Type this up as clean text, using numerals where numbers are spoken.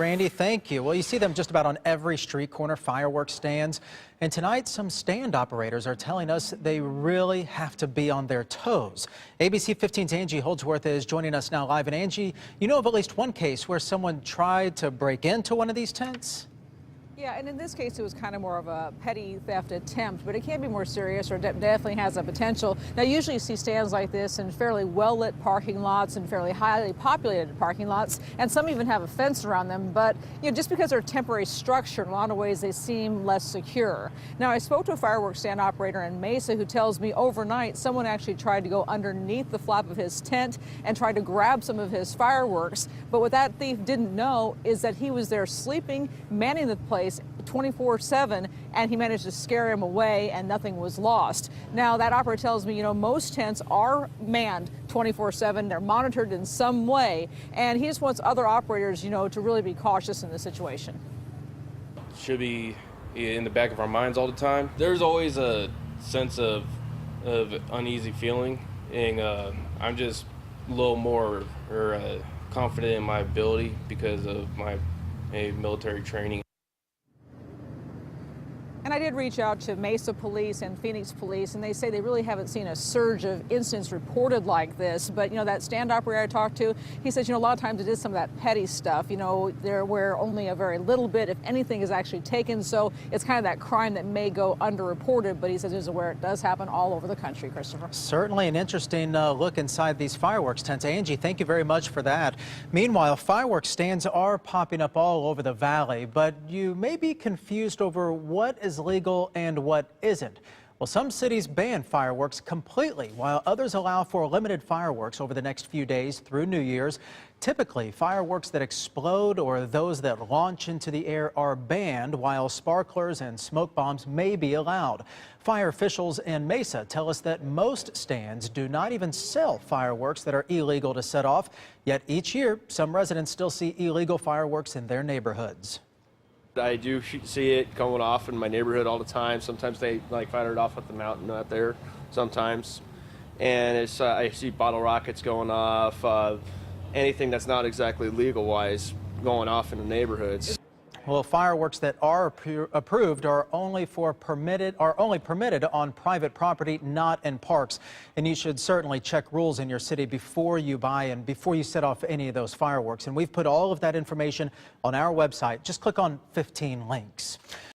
Randy. Thank you. Well, you see them just about on every street corner, fireworks stands. And tonight, some stand operators are telling us they really have to be on their toes. ABC 15's Angie Holdsworth is joining us now live. And Angie, you know of at least one case where someone tried to break into one of these tents? Yeah, and in this case, it was kind of more of a petty theft attempt, but it can be more serious, or definitely has a potential. Now, usually you see stands like this in fairly well-lit parking lots and fairly highly populated parking lots, and some even have a fence around them, but just because they're a temporary structure, in a lot of ways they seem less secure. Now, I spoke to a fireworks stand operator in Mesa who tells me overnight someone actually tried to go underneath the flap of his tent and tried to grab some of his fireworks, but what that thief didn't know is that he was there sleeping, manning the place 24/7, and he managed to scare him away and nothing was lost. Now, that operator tells me, most tents are manned 24/7. They're monitored in some way, and he just wants other operators, to really be cautious in this situation. Should be in the back of our minds all the time. There's always a sense of uneasy feeling, and I'm just a little more confident in my ability because of my military training. And I did reach out to Mesa Police and Phoenix Police, and they say they really haven't seen a surge of incidents reported like this. But, that stand operator I talked to, he says, a lot of times it is some of that petty stuff, there where only a very little bit, if anything, is actually taken. So it's kind of that crime that may go underreported, but he says he's aware it does happen all over the country, Christopher. Certainly an interesting look inside these fireworks tents. Angie, thank you very much for that. Meanwhile, fireworks stands are popping up all over the valley, but you may be confused over what is legal and what isn't. Well, some cities ban fireworks completely, while others allow for limited fireworks over the next few days through New Year's. Typically, fireworks that explode or those that launch into the air are banned, while sparklers and smoke bombs may be allowed. Fire officials in Mesa tell us that most stands do not even sell fireworks that are illegal to set off. Yet each year, some residents still see illegal fireworks in their neighborhoods. I do see it going off in my neighborhood all the time. Sometimes they fire it off at the mountain out there sometimes. And I see bottle rockets going off, anything that's not exactly legal-wise going off in the neighborhoods. Well, fireworks that are approved are only permitted on private property, not in parks. And you should certainly check rules in your city before you buy and before you set off any of those fireworks. And we've put all of that information on our website. Just click on 15 links.